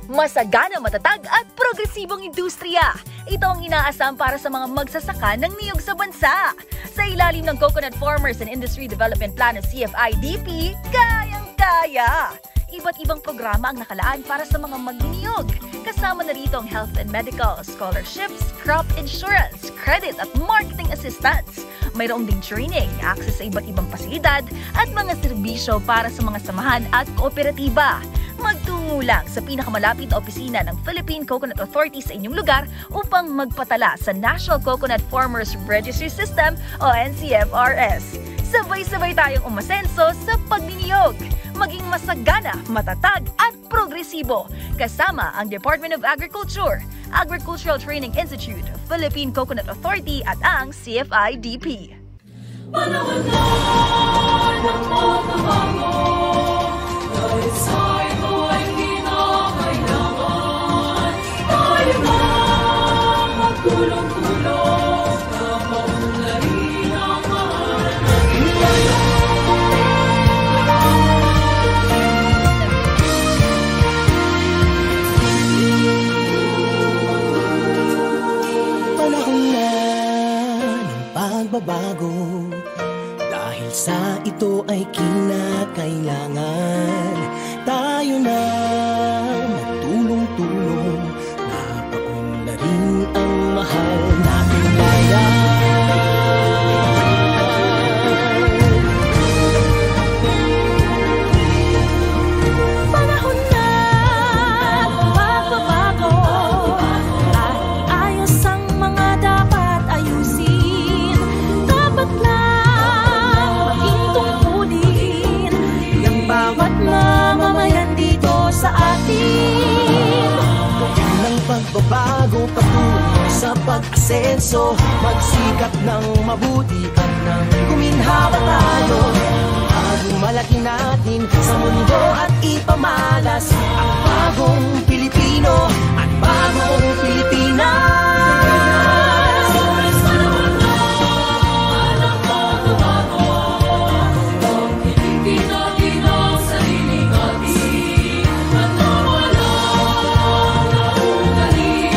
Masagana, matatag at progresibong industriya. Ito ang inaasam para sa mga magsasaka ng niyog sa bansa. Sa ilalim ng Coconut Farmers and Industry Development Plan ng CFIDP, kayang-kaya. Iba't ibang programa ang nakalaan para sa mga magniniyog. Kasama na rito ang health and medical, scholarships, crop insurance, credit at marketing assistance. Mayroong ding training, access sa iba't ibang pasilidad at mga serbisyo para sa mga samahan at kooperatiba. Magtungo lang sa pinakamalapit na opisina ng Philippine Coconut Authority sa inyong lugar upang magpatala sa National Coconut Farmers Registry System o NCFRS. Sabay-sabay tayong umasenso sa pagniniyog. Maging masagana, matatag at progresibo. Kasama ang Department of Agriculture, Agricultural Training Institute, Philippine Coconut Authority at ang CFIDP. Panahon na ng pagbabago, dahil sa ito ay kinakailangan. Tayo na magtulong-tulong na maunlarin ang mahal na iwanan. Panahon na ng pagbabago, dahil sa ito ay kinakailangan. Tayo na magtulong-tulong na paunlarin ang mahal nating bayan. Panahon na magbabago, at iayos ang mga dapat ayusin. Dapat lang maging tungkulin ng bawat mamamayan dito sa atin. Ng pagbabago patungo sa pag-asenso, magsikap ng mabuti at nang guminhawa tayo. Bagong malaki natin sa mundo at ipamalas ang bagong Pilipino at bagong Pilipinas. Panahon na ng pagbabago, pagpilitin natin ang sarili natin at nawala na ugali.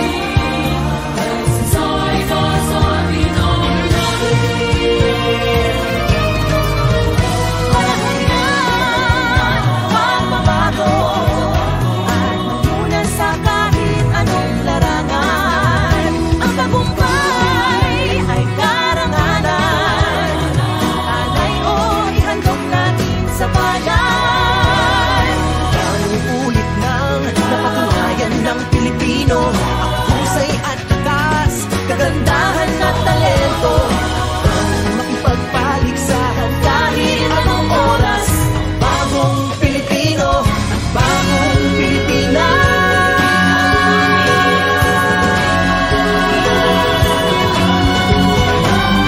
Sasay ka sa atin ang lahat. Panahon na pagbabago, at mamunan sa kahit anong larangan. Ang tagumpay ay karangalan. Alay o ihandog natin sa bayan. Ulit nang napatunayan ng Pilipino ang husay at takas, kagandahan at talento. Ang makipagpaligsahan kahit anong oras. Bagong Pilipino at bagong Pilipinas.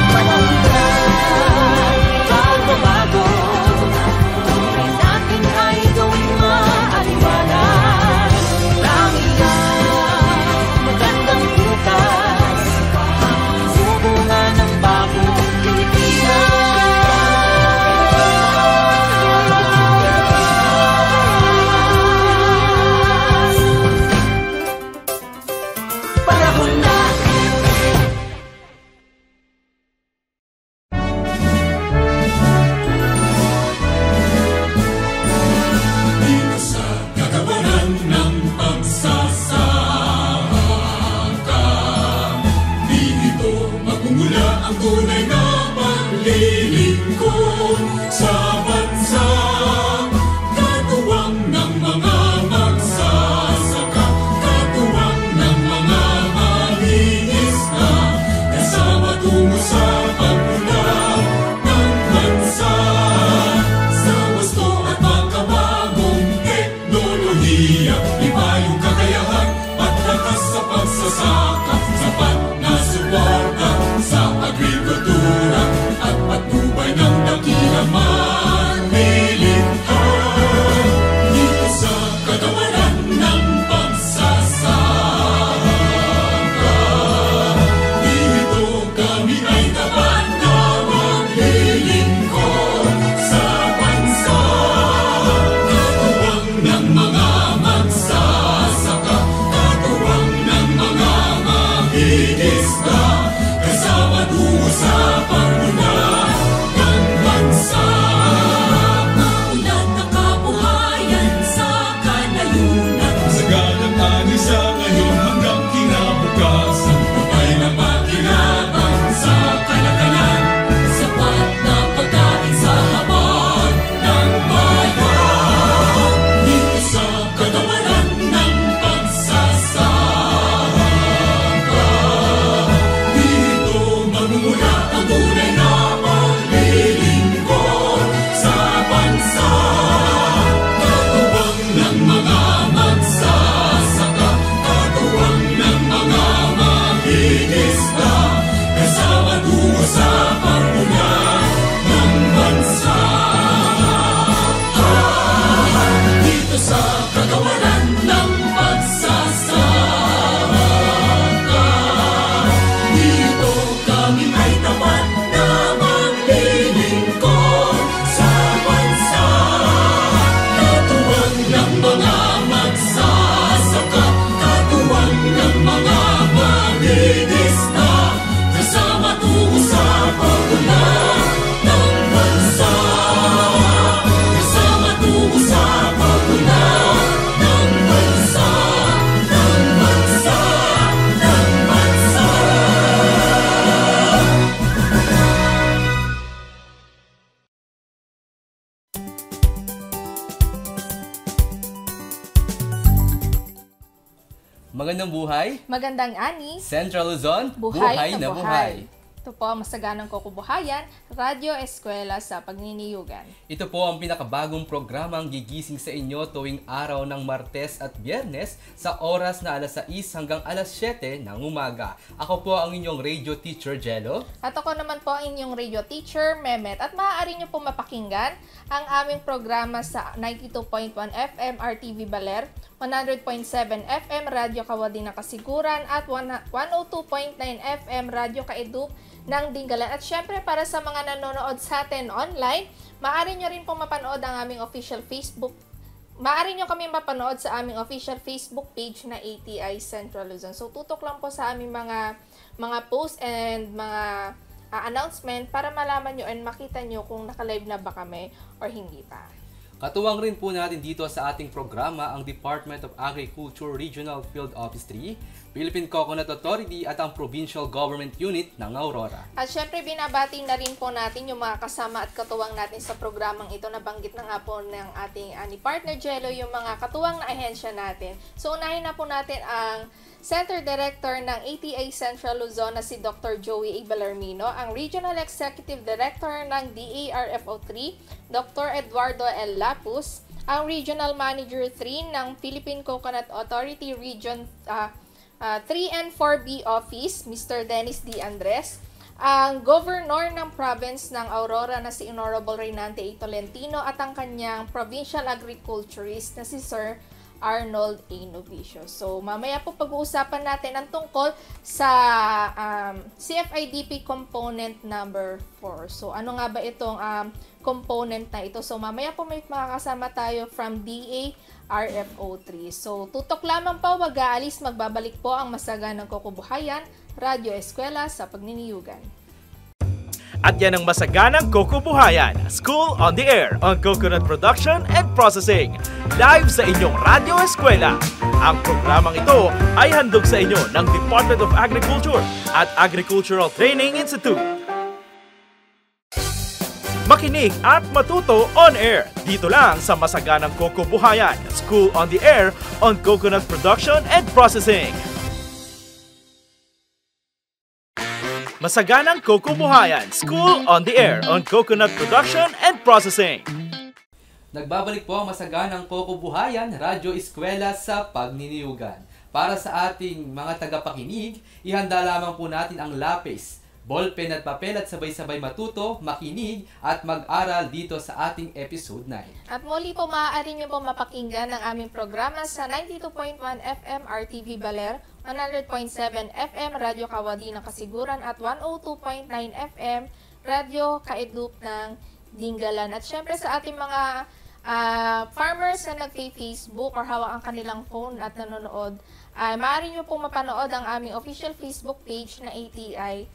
Panahon na pagbabago, tunay natin ay gawing maaliwalas. Langit ang magandang bukas, sumunga ng bagong Pilipinas. Panahon na. Dito sa kagawaran ng pagsasaka, dito magmumula ang tunay na paglilingkod sa bansa. Katuwang ng mga magsasaka, katuwang ng mga mangingisda, kasama tungo sa pagmulat ng bansa. Sa wasto at makabagong teknolohiya, iba yung kakayahan at lakas sa pagsasaka. Sapat na suporta sa agrikultura at patnubay ng dakilang manlilihan. Dito sa kagawaran ng pagsasaka, dito kami ay tapat na maglilingkod sa bansa. Katuwang ng mga magsasaka, linis na, kasama tungo sa pagulong ng bansa. Kasama tungo sa pagulong ng bansa, ng bansa, ng bansa. Magandang buhay, Magandang ani, Central Luzon, buhay na buhay. Ito po ang Masaganang Kukubuhayan, Radyo Eskwela sa Pagniniyugan. Ito po ang pinakabagong programang gigising sa inyo tuwing araw ng Martes at Biyernes sa oras na alas 6 hanggang alas 7 ng umaga. Ako po ang inyong radio teacher, Jello. At ako naman po ang inyong radio teacher, Mehmet. At maaari nyo po mapakinggan ang aming programa sa 92.1 FM RTV Baler, 100.7 FM Radyo Kawadi ng Kasiguran at 102.9 FM Radyo Kaedup ng Dingalan. At syempre para sa mga nanonood sa atin online, maaari nyo rin pong mapanood ang aming official Facebook. Maaari nyo kami mapanood sa aming official Facebook page na ATI Central Luzon. So tutok lang po sa aming mga post and mga announcement para malaman nyo and makita nyo kung naka-live na ba kami or hindi pa. Katuwang rin po natin dito sa ating programa ang Department of Agriculture Regional Field Office 3, Philippine Coconut Authority at ang Provincial Government Unit ng Aurora. At syempre binabati na rin po natin yung mga kasama at katuwang natin sa programang ito. Nabanggit na nga po ng ating ni partner Jello yung mga katuwang na ahensya natin. So unahin na po natin ang Center Director ng ATI Central Luzon na si Dr. Joey A. Bellarmino, ang Regional Executive Director ng DARFO 3, Dr. Eduardo L. Lapus, ang Regional Manager 3 ng Philippine Coconut Authority Region 3 and 4B Office, Mr. Dennis D. Andres, ang Governor ng Province ng Aurora na si Honorable Reynante A. Tolentino at ang kanyang Provincial Agriculturist na si Sir Arnold A. Novicio. So, mamaya po pag-uusapan natin ang tungkol sa CFIDP component number 4. So, ano nga ba itong component na ito? So, mamaya po may makakasama tayo from DARFO 3. So, tutok lamang po, wag aalis, magbabalik po ang Masaganang Kukubuhayan, Radyo Eskwela sa Pagniniyugan. At yan ang Masaganang Kukubuhayan, School on the Air on Coconut Production and Processing. Live sa inyong Radyo Eskwela. Ang programang ito ay handog sa inyo ng Department of Agriculture at Agricultural Training Institute. Makinig at matuto on air. Dito lang sa Masaganang Kukubuhayan, School on the Air on Coconut Production and Processing. Masaganang Kukubuhayan, School on the Air on Coconut Production and Processing. Nagbabalik po ang Masaganang Kukubuhayan, Radyo Eskwela sa Pagniniyugan. Para sa ating mga tagapakinig, ihanda lamang po natin ang lapis, ballpen at papel at sabay-sabay matuto, makinig at mag-aral dito sa ating episode 9. At muli po, maaari nyo po mapakinggan ang aming programa sa 92.1 FM RTV Baler, 100.7 FM Radyo Kawadi ng Kasiguran at 102.9 FM Radyo Kaedup ng Dingalan. At syempre sa ating mga farmers na nag-Facebook or hawak ang kanilang phone at nanonood, maaari nyo po mapanood ang aming official Facebook page na ATI.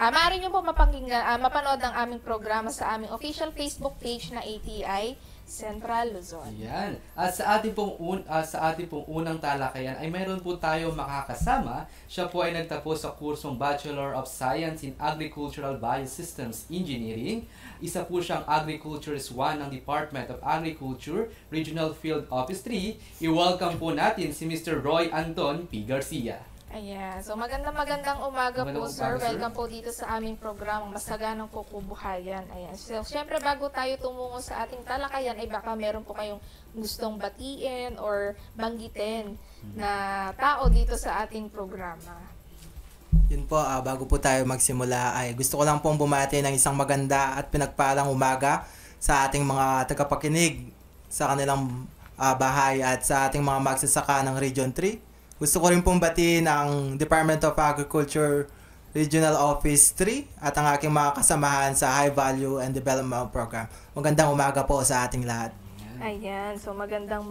Maaari nyo po mapanood ang aming programa sa aming official Facebook page na ATI Central Luzon. Ayan. At sa ating pong unang talakayan ay mayroon po tayo makakasama. Siya po ay nagtapos sa kursong Bachelor of Science in Agricultural Biosystems Engineering. Isa po siyang Agriculturist 1 ng Department of Agriculture, Regional Field Office 3. I-welcome po natin si Mr. Roy Anton P. Garcia. Ayan. So magandang umaga po, sir. Welcome po dito sa aming programang Masaganang Kukubuhayan. Ayan. So syempre bago tayo tumungo sa ating talakayan ay baka meron po kayong gustong batiin or banggitin na tao dito sa ating programa. Yun po, bago po tayo magsimula ay gusto ko lang pong bumati ng isang maganda at pinagpalang umaga sa ating mga tagapakinig sa kanilang bahay at sa ating mga magsasaka ng Region 3. Gusto ko rin pong batiin ang Department of Agriculture Regional Office 3 at ang aking mga kasamahan sa High Value and Development Program. Magandang umaga po sa ating lahat. Ayan, so magandang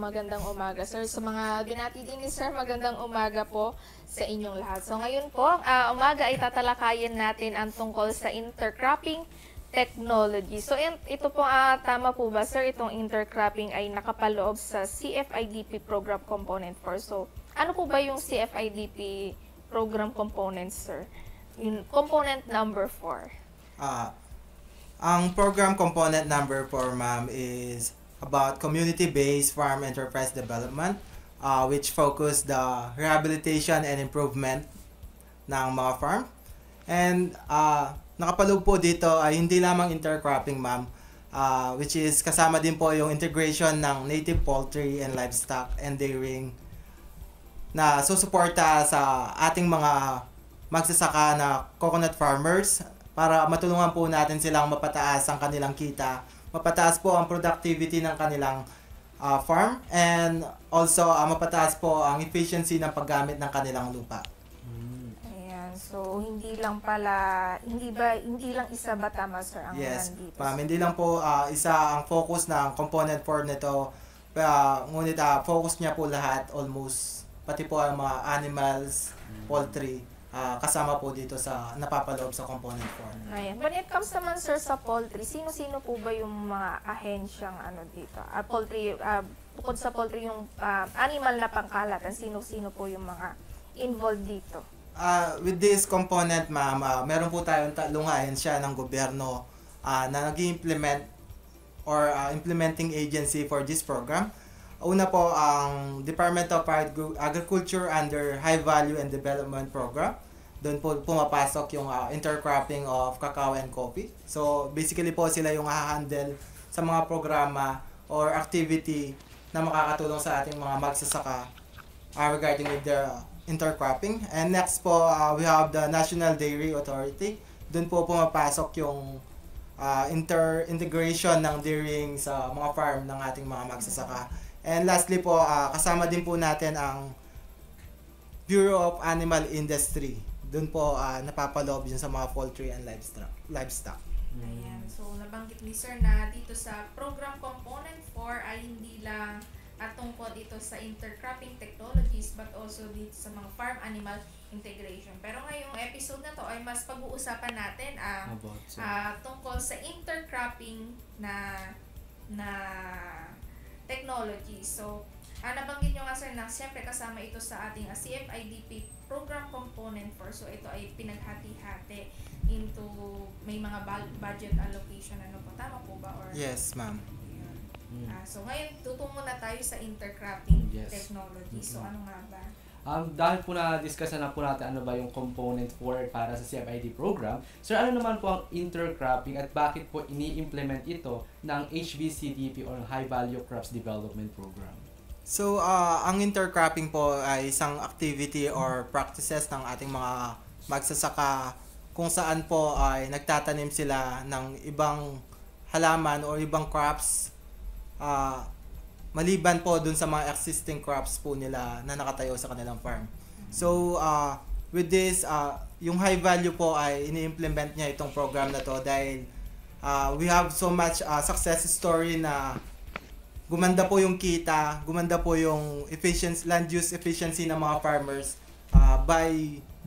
umaga sir. Sa mga binati din ni sir, magandang umaga po sa inyong lahat. So ngayon po, umaga ay tatalakayin natin ang tungkol sa intercropping technology. So ito po, tama po ba sir, itong intercropping ay nakapaloob sa CFIDP Program Component 4. So ano po ba yung CFIDP Program Components sir? Yung component number 4. Ang program component number 4, ma'am, is about community-based farm enterprise development, which focus the rehabilitation and improvement ng mga farm. And nakapaloob po dito ay hindi lamang intercropping, ma'am, which is kasama din po yung integration ng native poultry and livestock and dairying na susuporta sa ating mga magsasaka na coconut farmers para matulungan po natin silang mapataas ang kanilang kita, mapataas po ang productivity ng kanilang farm, and also mapataas po ang efficiency ng paggamit ng kanilang lupa. Ayan, so hindi lang isa ba tama sir ang Yes, nandito? ma'am, hindi lang po isa ang focus ng component 4 nito, ngunit focus niya po lahat, almost, pati po ang mga animals, poultry, kasama po dito sa napapaloob sa component 4. Ayan. When it comes naman sir sa poultry, sino-sino po ba yung mga ahensyang dito? Poultry, bukod sa poultry yung animal na pangkalatan, sino-sino po yung mga involved dito? With this component, ma'am, meron po tayong tatlong ahensya ng gobyerno na nag-implement or implementing agency for this program. Una po ang Department of Agriculture under High Value and Development Program. Doon po pumapasok yung intercropping of cacao and coffee. So basically po sila yung hahandle sa mga programa or activity na makakatulong sa ating mga magsasaka regarding with their intercropping. And next po, we have the National Dairy Authority. Doon po pumapasok yung integration ng dairying sa mga farm ng ating mga magsasaka. And lastly po, kasama din po natin ang Bureau of Animal Industry. Doon po napapaloob yun sa mga poultry and livestock. Ayan. So, nabanggit ni sir na dito sa program component 4 ay hindi lang tungkol ito sa intercropping technologies but also dito sa mga farm animal integration. Pero ngayong episode na to ay mas pag-uusapan natin ang tungkol sa intercropping na technology. So, nabanggit nyo nga sir na siyempre kasama ito sa ating CFIDP Program Component 4. So, ito ay pinaghati-hati into may mga budget allocation. Ano po? Tama po ba? Or, yes, ma'am. So, ngayon tutungo na tayo sa intercropping technology. So, ano nga ba? Dahil po na-discuss na po natin ano ba yung component 4 para sa CFID program, sir, ano naman po ang intercropping at bakit po ini-implement ito ng HVCDP or High Value Crops Development Program? So, ang intercropping po ay isang activity or practices ng ating mga magsasaka kung saan po ay nagtatanim sila ng ibang halaman or ibang crops maliban po dun sa mga existing crops po nila na nakatayo sa kanilang farm. So, with this, yung high value po ay ini-implement niya itong program na to dahil we have so much success story na gumanda po yung kita, gumanda po yung land use efficiency ng mga farmers by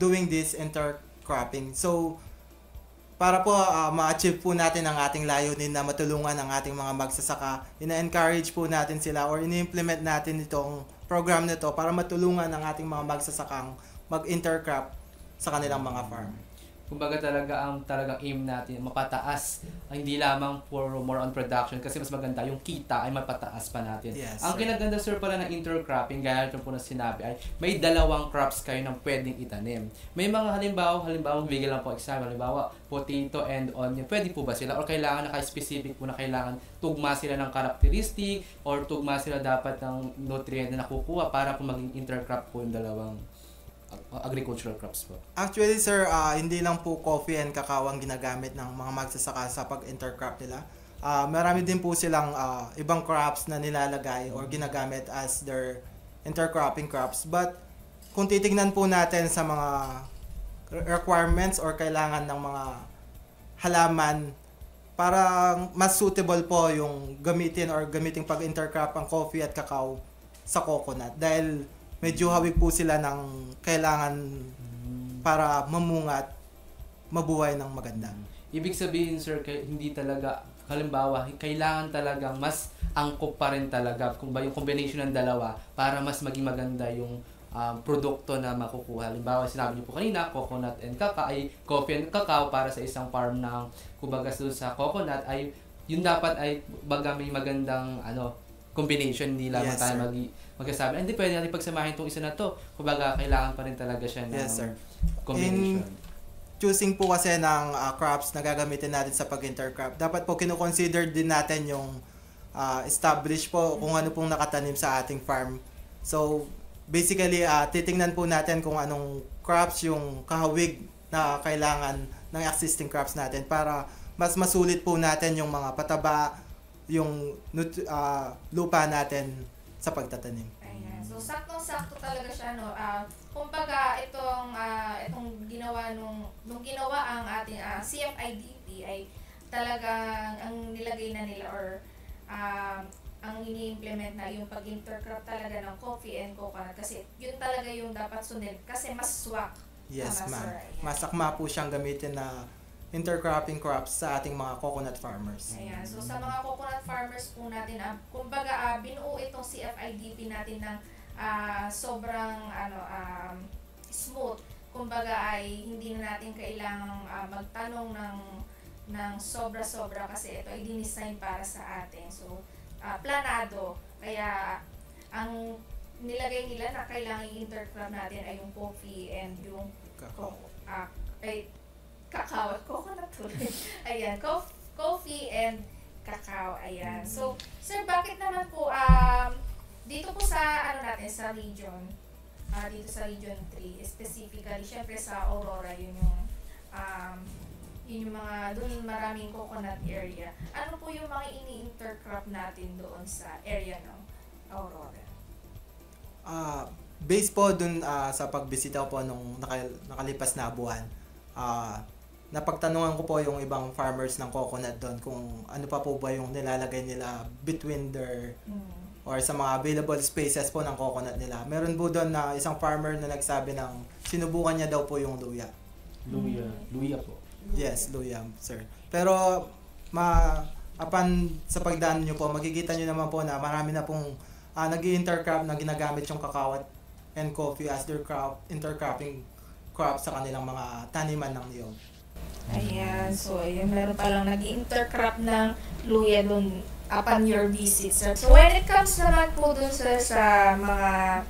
doing this intercropping. So, para po ma-achieve po natin ang ating layunin na matulungan ang ating mga magsasaka, ina-encourage po natin sila or ini-implement natin itong program nito para matulungan ang ating mga magsasakang mag-intercrop sa kanilang mga farm. Kumbaga talagang aim natin mapataas, hindi lamang for more on production kasi mas maganda yung kita ay mapataas pa natin. Yes, ang kinaganda sir pala ng intercropping, gaya ito po na sinabi, ay may dalawang crops kayo ng pwedeng itanim. May mga halimbawa bigyan lang po example, halimbawa potato and onion, pwede po ba sila or kailangan naka-specific po na kailangan tugma sila ng characteristic or tugma sila dapat ng nutrient na nakukuha para po maging intercrop po yung dalawang agricultural crops po? Actually sir, hindi lang po coffee and cacao ang ginagamit ng mga magsasaka sa pag-intercrop nila. Marami din po silang ibang crops na nilalagay or ginagamit as their intercropping crops. But kung titignan po natin sa mga requirements or kailangan ng mga halaman parang mas suitable po yung gamitin pag-intercrop ang coffee at cacao sa coconut dahil medyo hawig po sila ng kailangan para mamunga at mabuhay ng maganda. Ibig sabihin, sir, hindi talaga, halimbawa, kailangan talagang mas angkop pa rin talaga kung ba yung combination ng dalawa para mas maging maganda yung produkto na makukuha. Halimbawa, sinabi niyo po kanina, coconut and cacao, ay coffee and cacao para sa isang farm ng kumbaga sa coconut ay yun dapat ay baga may magandang combination, hindi lang Yes, tayo sir. magkasabi. Hindi pwede natin pagsamahin itong isa na to. Kumbaga, kailangan pa rin talaga siya ng Yes, sir. combination. Choosing po kasi ng crops na gagamitin natin sa pag-intercrop, dapat po kino-consider din natin yung establish po kung ano pong nakatanim sa ating farm. So, basically, titingnan po natin kung anong crops yung kahawig na kailangan ng existing crops natin para mas masulit po natin yung mga pataba, yung lupa natin sa pagtatanim. Ayan. So, saktong-sakto talaga siya, no? Kumbaga, itong ginawa nung ginawa ang ating CFIDP ay talagang ang nilagay na nila or ang ini-implement na yung pag-intercrop talaga ng coffee and coconut kasi yun talaga yung dapat sundin kasi mas swak. Yes, Tama, ma'am. sir. Ayan. Masakma po siyang gamitin na intercropping crops sa ating mga coconut farmers. Ayan. So, sa mga coconut farmers po natin, kumbaga, binuo itong CFIDP natin ng sobrang smooth. Kumbaga ay hindi na natin kailangang magtanong ng sobra-sobra kasi ito ay dinesign para sa atin. So, planado. Kaya, ang nilagay nila na kailangan i-intercrop natin ay yung coffee and yung cacao at coconut tuloy. Ayan, coffee and cacao. Ayan. So, sir, bakit naman po dito po sa natin sa region, dito sa region 3 specifically, syempre sa Aurora yun yung mga doon maraming coconut area. Ano po yung mga ini-intercrop natin doon sa area ng Aurora? Based po dun sa pagbisita ko po nung nakalipas na buwan, napagtanungan ko po yung ibang farmers ng coconut doon kung ano pa po ba yung nilalagay nila between their or sa mga available spaces po ng coconut nila. Meron po doon na isang farmer na nagsabi ng sinubukan niya daw po yung luya. Luya po. Yes, luya, sir. Pero sa pagdaan nyo po, makikita nyo naman po na marami na pong nag-intercrop na ginagamit yung cacao and coffee as their intercropping crops sa kanilang mga taniman ng niyog. Ayan, so ayun, meron palang nag-intercrop ng luya doon upon your visit, sir. So when it comes naman po doon sa mga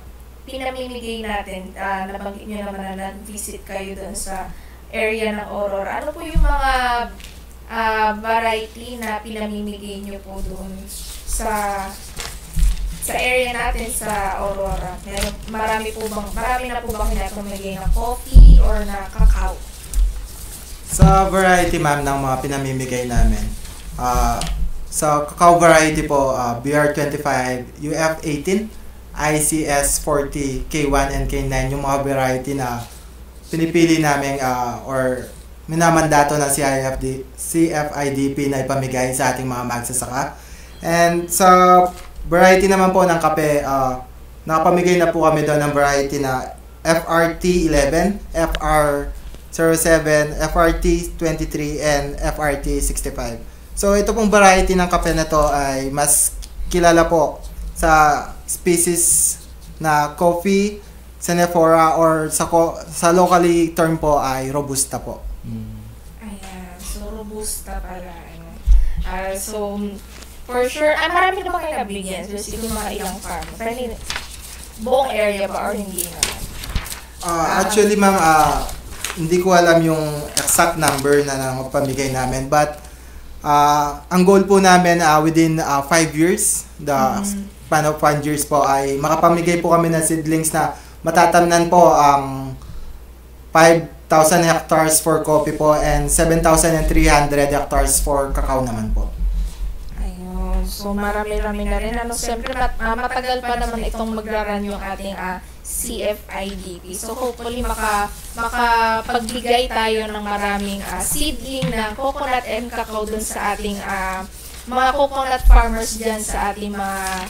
pinamimigay natin, nabanggit nyo naman na nag-visit kayo doon sa area ng Aurora. Ano po yung mga variety na pinamimigay nyo po doon sa area natin sa Aurora? Marami na po bang pinapamigay na coffee or na cacao? Sa variety, ma'am, ng mga pinamimigay namin, sa cacao variety po, BR25, UF18, ICS40, K1, and K9, yung mga variety na pinipili namin or minamandato ng CFIDP na ipamigay sa ating mga magsasaka. And sa variety naman po ng kape, nakapamigay na po kami doon ng variety na FRT11, FR07, FRT23, and FRT65. So ito pong variety ng kape na to ay mas kilala po sa species na coffee Senephora or sa locally term po ay Robusta po. Ayan, so Robusta pala. So, for sure, marami naman kayo nabigyan. So, siguro mga ilang farm. Pero buong area ba or hindi naman? Actually, ma'am, hindi ko alam yung exact number na pamigay namin. But, ang goal po namin within 5 years, the span of 5 years po, ay makapamigay po kami ng seedlings na matatamnan po ang 5,000 hectares for coffee po and 7,300 hectares for cacao naman po. Ayun. So, marami-rami na rin. Siyempre, matagal pa naman itong magraran yung ating CFIDP. So hopefully makapagbigay tayo ng maraming seedling ng coconut and cacao dun sa ating mga coconut farmers dyan sa ating mga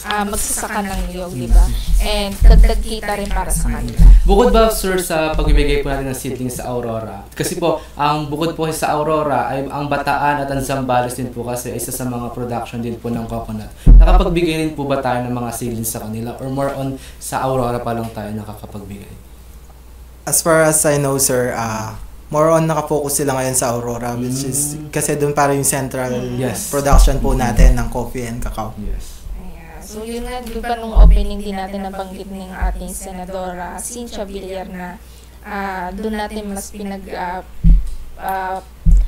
magsasaka ng niyog, di ba? And dagdag kita rin para sa kanila. Bukod ba, sir, sa pagbibigay po natin ng seedlings sa Aurora? Kasi po, ang bukod po sa Aurora ay ang Bataan at ang Zambales din po kasi isa sa mga production din po ng coconut. Nakapagbigay rin po ba tayo ng mga seedlings sa kanila or more on sa Aurora pa lang tayo nakakapagbigay? As far as I know, sir, more on nakafocus sila ngayon sa Aurora, which is kasi doon para yung central production po natin ng coffee and cacao. Yes. So yun nga, di ba nung opening din natin nabanggit ng ating Senadora Cynthia Villar na doon natin mas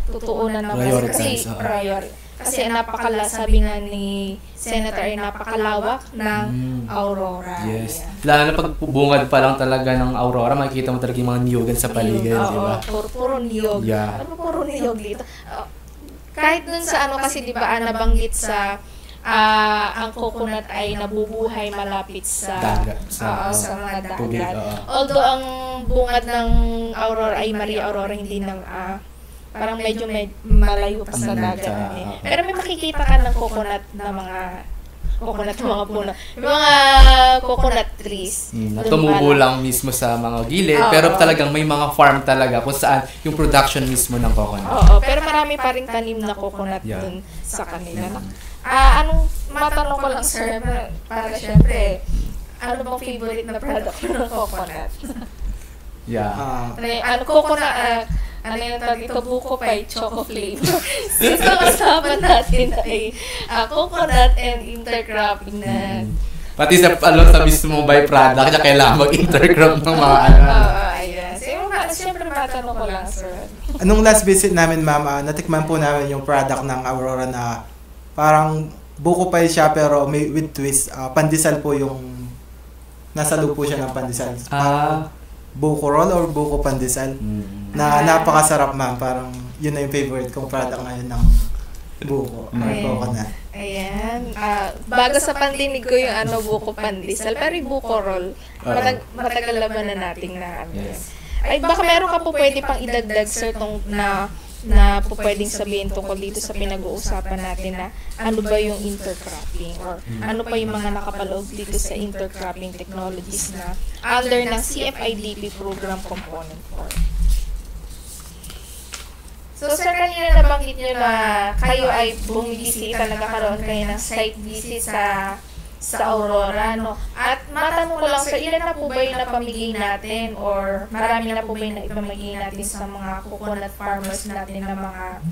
tutuunan na kasi sabi nga ni Senator ay napakalawak ng Aurora. Yes. Lalo na pag bungad pa lang talaga ng Aurora, makikita mo talaga yung mga niyogan sa paligid, di ba? Puro niyog. Yeah. Ano puro niyog dito? Kahit dun sa kasi di ba nabanggit sa ang coconut ay nabubuhay malapit sa dagat, sa mga dagat. tubig, Although ang bungad ng Aurora ay Maria Aurora, hindi ng parang medyo malayo pa sa dagat. Pero may makikita ka ng coconut na mga mga puno. Yung mga coconut trees. Tumubo lang mismo sa mga gilid, pero talagang may mga farm talaga kung saan yung production mismo ng coconut. Oo, pero marami pa rin tanim na coconut dun sa kanila. Anong matanong ko lang, sir, para syempre, ano bang favorite na product ng coconut? Coconut, ano yung tawag ito, buko pie, choco flavor. Since ang kasama natin ay coconut and intercropping na. Pati sa mismo byproduct, kaya kailangan mag-intercrop ng mga Ayan. Siyempre matanong ko lang, sir. Anong last visit namin, ma'am, natikman po namin yung product ng Aurora na parang buko pie siya pero may with twist. Pandesal po yung nasa loob po siya ng pandesal. Buko roll or buko pandesal. Na napakasarap, ma'am. Parang yun na yung favorite kong product ngayon ng buko or coconut. Ayan. Bago sa pandinig ko yung buko pandesal, pero yung buko roll, matagal na ba na nating na Ay, baka meron ka po pwede pang idagdag, sir, na po pwedeng sabihin tungkol dito sa pinag-uusapan natin na ano ba yung intercropping or ano pa yung mga nakapaloob dito sa intercropping technologies na under ng CFIDP program component 4. So sir, kanina nabanggit nyo na kayo ay bumibisita, nagkakaroon kayo ng site visit sa Aurora, no? At matanong ko lang, sir, ilan na po ba yung napamigay natin or marami na po ba yung naipamigay natin sa mga coconut farmers natin na mga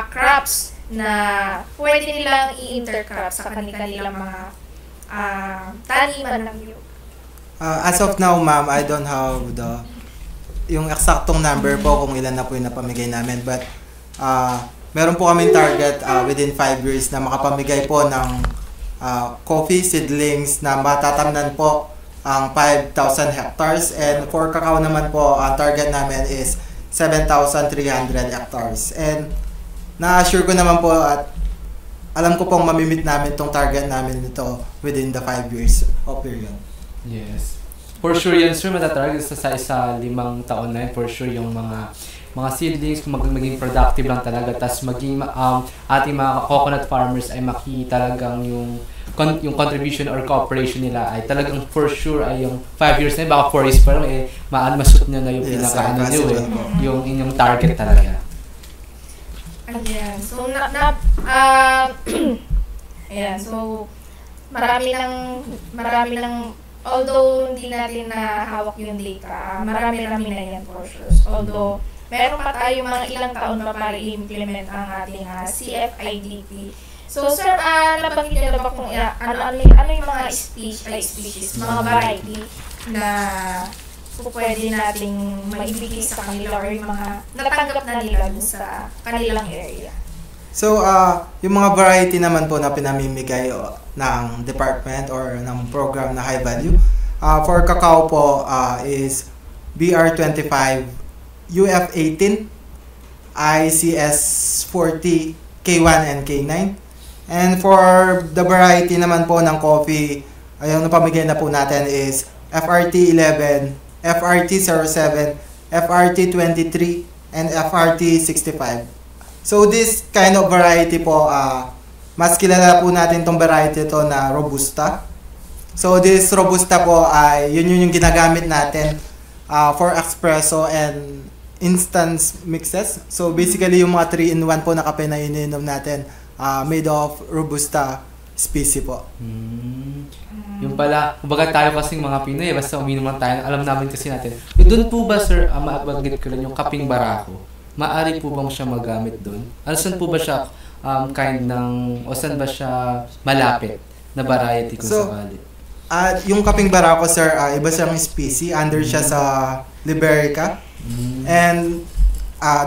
crops na pwede nilang i-intercrop sa kanilang mga taniman ng niyog? As of now, ma'am, I don't have yung eksaktong number po kung ilan na po yung napamigay namin, but meron po kaming target within 5 years na makapamigay po ng coffee seedlings na matatamnan po ang 5,000 hectares, and for cacao naman po ang target namin is 7,300 hectares. And na-assure ko naman po at alam ko pong mamimit namin itong target namin nito within the 5 years of period. Yes. For sure yan, sir, matatarget sa 5 taon na yun. For sure yung mga seedlings maging productive lang talaga, tas maging ating mga coconut farmers ay makita talagang yung contribution or cooperation nila ay talagang for sure ay yung 5 years na yun, baka 4 years pa lang mashoot nyo na yung pinaka yung inyong target talaga. Ayan. So ayan, so marami lang although hindi natin na hawak yung data, marami na yan for sure. Although meron pa tayo mga ilang taon pa para i-implement ang ating CFIDP. So, sir, nabanggit niyo na ba kung ano yung mga species, mga variety na pwede nating maibigay sa kanila or yung mga natanggap na nila sa kanilang area? So, yung mga variety naman po na pinamimigay ng department or ng program na high value, for cacao po is BR25, UF18, ICS40, K1 and K9. And for the variety naman po ng coffee, yung napamigay na po natin is FRT11, FRT07, FRT23, and FRT65. So this kind of variety po, mas kilala po natin tong variety ito na Robusta. So this Robusta po ay yun yung ginagamit natin for espresso and instant mixes. So basically yung mga 3-in-1 po na kape na iniinom natin made of Robusta species po. Yung pala, kumbaga tayo kasing mga Pinoy, basta uminom lang tayo, alam namin kasi natin. Doon po ba, sir, mabanggit ko lang yung kaping barako? Maaari po bang siya magamit doon? Ano saan po ba siya kind ng, o saan ba siya malapit na variety kung sakali? Yung kaping barako, sir, iba siyang species. Under siya sa Liberica. And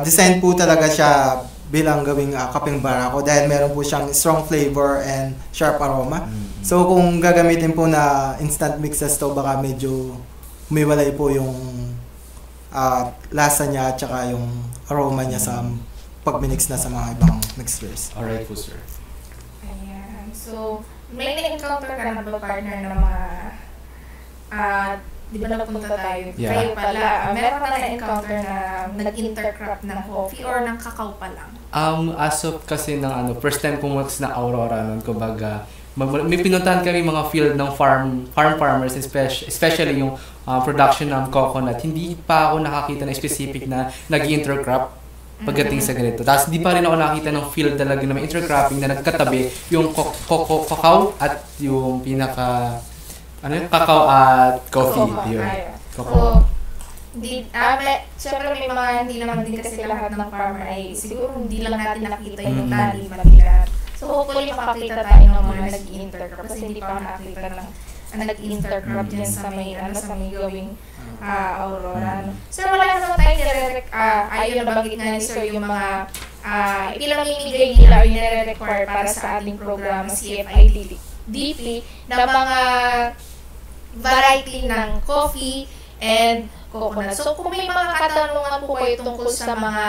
design po talaga siya bilang gawing kaping barako dahil meron po siyang strong flavor and sharp aroma. So kung gagamitin po na instant mixes to, baka medyo umiwalay po yung lasa niya at saka yung aroma niya sa pag-mix na sa mga ibang mixtures. Alright po, sir. Ayan. So, may na-encounter ka na ba, partner, ng mga di ba napunta tayo? Yeah. Kayo pala, meron ka na-encounter na nag-intercrop ng coffee or ng kakao pa lang? As of kasi ng first time kong wax na Aurora noon, kumbaga, may pinuntahan kami mga field ng farmers, especially yung production ng coconut. Hindi pa ako nakakita na specific na nag-intercrop pagdating sa ganito. Tapos di pa rin ako nakita ng field talaga na may intercropping na nagkatabi yung cacao at yung cacao at coffee. Yun. So, siyempre may mga hindi naman din kasi lahat ng farmer ay siguro hindi lang natin nakita yung taniman nila. So hopefully makakita tayo ng mga nag-intercrop kasi hindi pa ako nakita ng nag-intercrop din sa may gawing Aurora. So wala naman tayo ayun nabanggit nga ni Sir yung mga pinamimigay nila o nire-require para sa ating programa CFI-DP na mga variety ng coffee and coconut. So kung may mga katanungan po kayo tungkol sa mga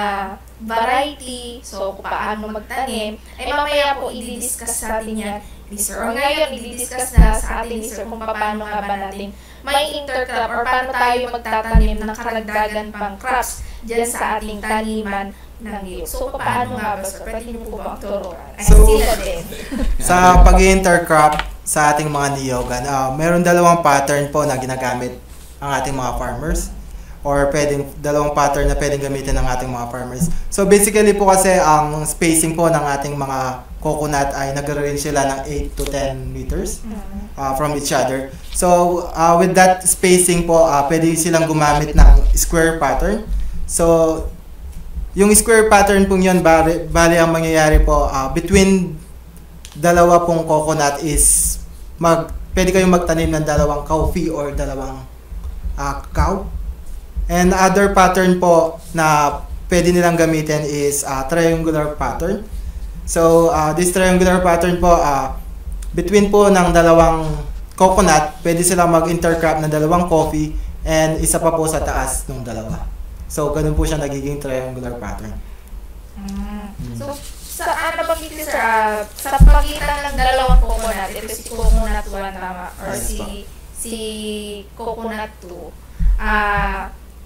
variety, so kung paano magtanim, ay mamaya po i-discuss sa atin yan ni Sir. O ngayon, i-discuss na sa atin ni Sir kung paano nga ba natin may intercrop or paano tayo magtatanim ng karagdagan pang crops dyan sa ating taniman ng niyog. So paano nga ba, Sir? Pwede niyo po ba ang turuan? So, Sila din. sa pag-intercrop sa ating mga niyogan, meron dalawang pattern po na ginagamit ang ating mga farmers or dalawang pattern na pwedeng gamitin ng ating mga farmers. So basically po kasi ang spacing po ng ating mga coconut ay nag-range sila ng 8 to 10 meters from each other. So with that spacing po, pwede silang gumamit ng square pattern. So yung square pattern po yun, bali ang mangyayari po, between dalawa pong coconut is pwede kayong magtanim ng dalawang coffee or dalawang cacao. And other pattern po na pwede nilang gamitin is triangular pattern. So this triangular pattern po, between po ng dalawang coconut, pwede silang mag-intercrop ng dalawang coffee and isa pa po sa taas ng dalawa. So ganun po siya nagiging triangular pattern. So sa nabanggit ko sa pagitan ng dalawang coconut, ito si coconut 1 tama or si coconut 2.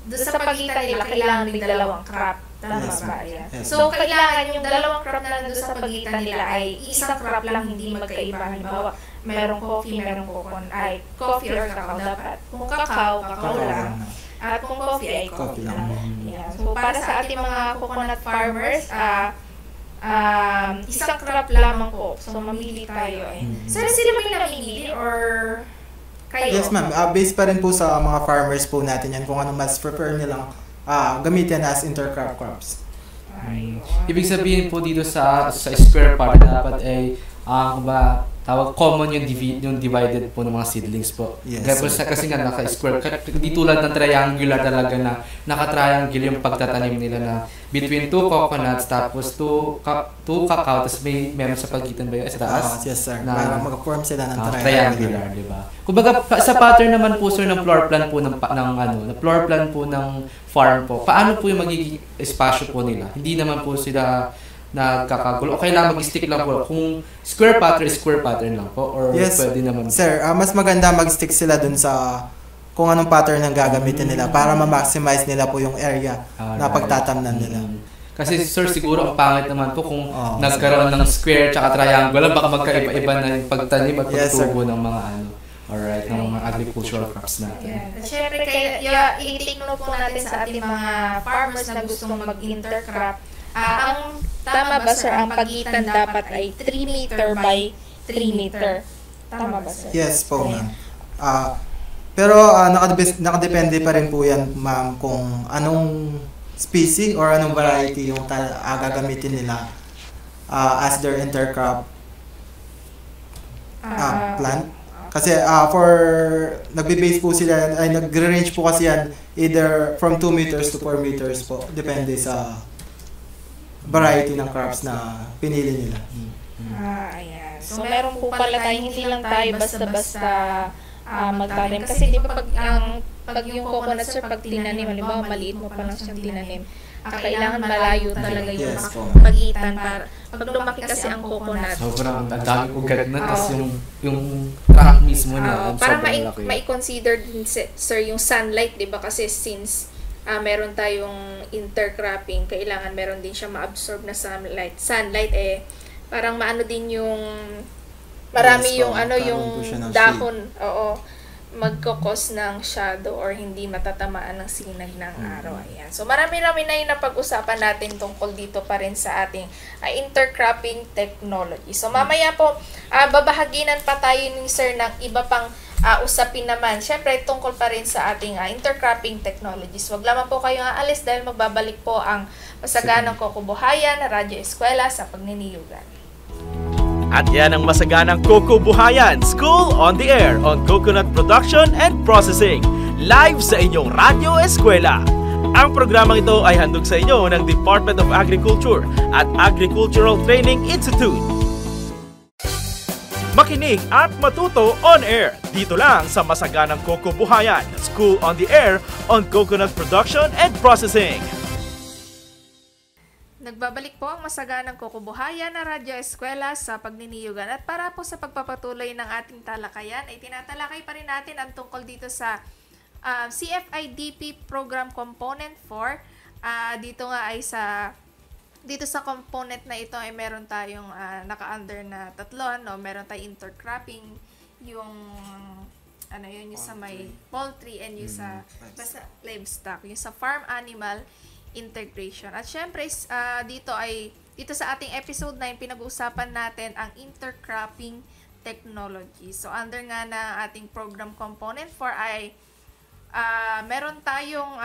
Doon sa pagitan nila, kailangan din dalawang crop. Tama ba yan? So, kailangan yung dalawang crop na doon sa pagitan nila ay isang crop lang, hindi magkaiba. Halimbawa, merong coffee, merong coconut, coffee or cacao dapat. Kung cacao lang. At kung coffee ay coffee lang. Yeah. So, para sa ating mga coconut farmers, isang crop lamang po. So, mamili tayo. So, sila ba yung namimili or kayo? Yes ma'am, based pa rin po sa mga farmers po natin yan kung ano mas prefer nilang gamitin as intercrop crops. Ibig sabihin po dito sa square part dapat ay tawag common yung divided po ng mga seedlings po. Yes. Kasi nga naka-square. Di tulad ng triangular talaga na naka-triangle yung pagtatanim nila na between 2 coconuts tapos 2 cacao tapos meron sa pagitan ba yun sa taas? Yes sir, Na, para mag-form sila ng triangular, di ba? Kumbaga sa pattern naman po sir ng floor plan po ng floor plan po ng farm po. Paano po yung magiging espasyo po nila? Hindi naman po sila nagkakagulo. O kailangan mag-stick lang po. Kung square pattern lang po or yes, pwede naman. Sir, mas maganda mag-stick sila dun sa kung anong pattern ang gagamitin nila para ma-maximize nila po yung area na pagtatamnan nila. Kasi sir, siguro ang pangit naman po kung nagkaroon ng square tsaka triangle, baka magkaiba-iba na yung pagtanim at pagtubo ng mga alright, ng mga agricultural crops natin. At syempre, kaya i-take note po natin sa ating mga farmers na gustong mag-intercrop. Ang tama ba sir, ang pagitan dapat ay 3 meter by 3 meter. Tama ba sir? Yes po, ma'am. Pero nakadepende pa rin po yan, ma'am, kung anong species or anong variety yung gagamitin nila as their intercrop plant. Kasi nagbe-base po sila, ay nagre-range po kasi yan either from 2 meters to 4 meters po. Depende sa variety ng crops na pinili nila. Ayan. So, meron po pala tayo, hindi lang tayo basta-basta magtanim. Kasi di ba pag yung coconut sir, pag tinanim, halimbawa maliit mo pa lang siyang tinanim, kailangan malayo talaga yung pagitan para pag lumaki kasi ang coconut. Sobrang dami ugat na, tapos yung trunk mismo na para sobrang laki. mai-consider din sir yung sunlight, di ba? Kasi since meron tayong intercropping, kailangan meron din siya ma-absorb na sunlight. Sunlight parang maano din yung marami yung yung dahon, magkokos ng shadow or hindi matatamaan ng sinag ng araw. Ayan. So marami-rami na yung napag-usapan natin tungkol dito pa rin sa ating intercropping technology. So mamaya po, babahaginan pa tayo ni sir ng iba pang usapin naman. Siyempre, tungkol pa rin sa ating intercropping technologies. Huwag lamang po kayong aalis dahil magbabalik po ang Masaganang Kukubuhayan na Radyo Eskwela sa Pagniniyugan. At yan ang Masaganang Kukubuhayan, School on the Air on Coconut Production and Processing, live sa inyong Radyo Eskwela. Ang programang ito ay handog sa inyo ng Department of Agriculture at Agricultural Training Institute. Makinig at matuto on air dito lang sa Masaganang Kukubuhayan, School on the Air on Coconut Production and Processing. Nagbabalik po ang Masaganang Kukubuhayan na Radyo Eskwela sa Pagniniyugan. At para po sa pagpapatuloy ng ating talakayan, ay tinatalakay pa rin natin ang tungkol dito sa CFIDP Program Component 4. Dito sa component na ito ay meron tayong naka-under na tatlo. Meron tayong intercropping, yung yung sa may poultry and yung sa livestock, yung sa farm animal integration. At syempre, dito sa ating episode 9, pinag-uusapan natin ang intercropping technology. So, under nga na ating program component 4 ay meron tayong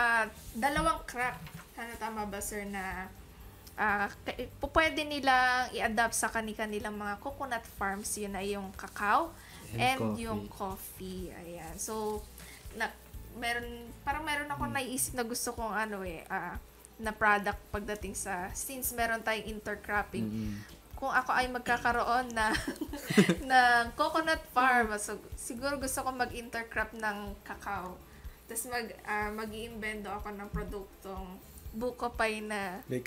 dalawang crop. Tama ba, sir, na pwede nilang i-adapt sa kanilang mga coconut farms. Yun ay yung cacao and yung coffee. Ayan. So, meron ako naisip na gusto kong na product pagdating since meron tayong intercropping. Kung ako ay magkakaroon ng coconut farm, so, siguro gusto ko mag-intercrop ng cacao. Tapos mag-i-invento ako ng produktong buko pie na may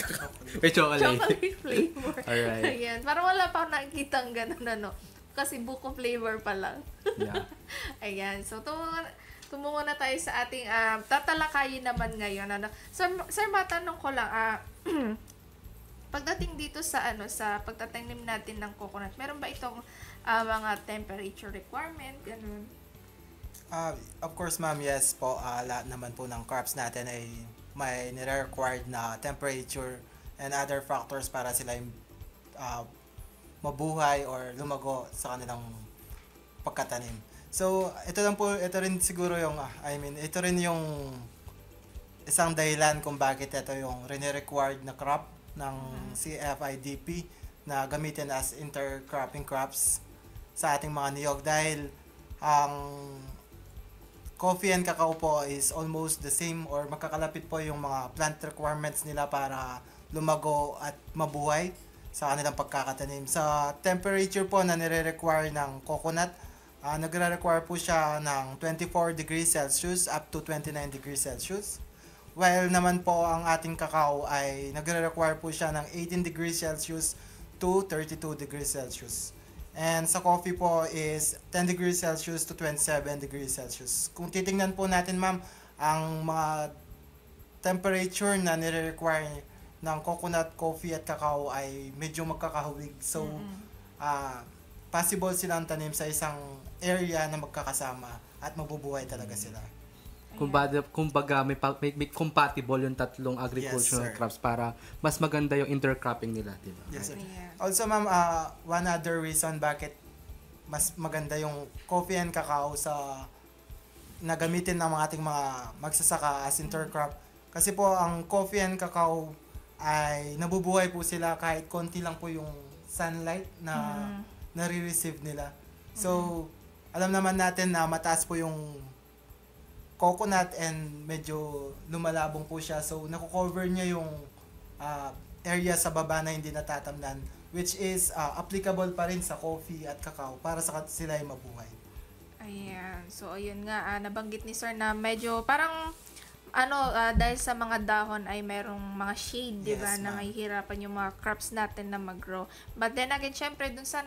chocolate flavor. Alright. Ayan. Parang wala pa ako nakikitang ganun, kasi buko flavor pa lang. Yeah. Ayan. So, tumungo na tayo sa ating tatalakayin naman ngayon. Sir, matanong ko lang, pagdating dito sa pagtatanim natin ng coconut, meron ba itong mga temperature requirement? Ganun. Of course, ma'am, yes po. Lahat naman po ng crops natin ay may nire-required na temperature and other factors para sila mabuhay or lumago sa kanilang pagkatanim. So, ito rin siguro ito rin yung isang dahilan kung bakit ito yung required na crop ng CFIDP na gamitin as intercropping crops sa ating mga niyog dahil ang coffee and cacao po is almost the same or magkakalapit po yung mga plant requirements nila para lumago at mabuhay sa kanilang pagkakatanim. Sa temperature po na nire-require ng coconut, nagre-require po siya ng 24 degrees Celsius up to 29 degrees Celsius. While naman po ang ating cacao ay nagre-require po siya ng 18 degrees Celsius to 32 degrees Celsius. And sa coffee po is 10 degrees Celsius to 27 degrees Celsius. Kung titingnan po natin ma'am, ang mga temperature na nire-require ng coconut, coffee at cacao ay medyo magkakahawig. So, possible silang tanim sa isang area na magkakasama at mabubuhay talaga sila. Kumbaga may compatible yung tatlong agricultural Yes, sir. crops para mas maganda yung intercropping nila, di ba? Yes, sir. Ayan. Also ma'am, one other reason bakit mas maganda yung coffee and cacao sa nagamitin ng mga ating mga magsasaka as intercrop. Kasi po ang coffee and cacao ay nabubuhay po sila kahit konti lang po yung sunlight na nare-receive nila. So, alam naman natin na mataas po yung coconut and medyo lumalabong po siya. So, nakukover niya yung area sa baba na hindi natatamnan, which is applicable pa rin sa coffee at cacao para sa sila ay mabuhay. Ayan. So, ayun nga, nabanggit ni Sir na medyo parang dahil sa mga dahon ay merong mga shade, di ba, Yes, na ma'am. mahihirapan yung mga crops natin na mag-grow. But then again, syempre, dun sa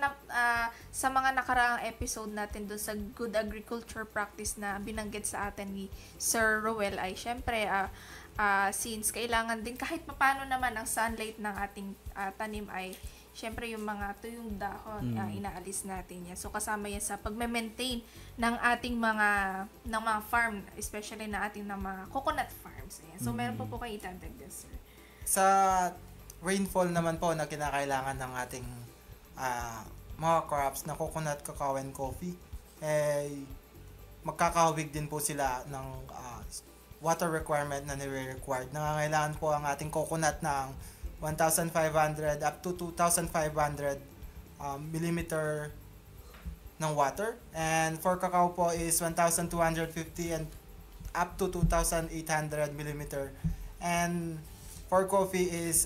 mga nakaraang episode natin dun sa good agriculture practice na binanggit sa atin ni Sir Roel ay syempre, since kailangan din kahit papaano naman ang sunlight ng ating tanim ay syempre yung mga tuyong dahon, inaalis natin yan. So kasama yan sa pagme-maintain ng ating mga farm, especially na ating mga coconut farms. Ayan. So meron po kayo itadagdag, sir. Sa rainfall naman po na kinakailangan ng ating mga crops na coconut, cacao, and coffee, magkakahawig din po sila ng water requirement na nire-required. Nangangailangan po ang ating coconut ng 1,500 up to 2,500 millimeter ng water. And for cacao po is 1,250 and up to 2,800 millimeter. And for coffee is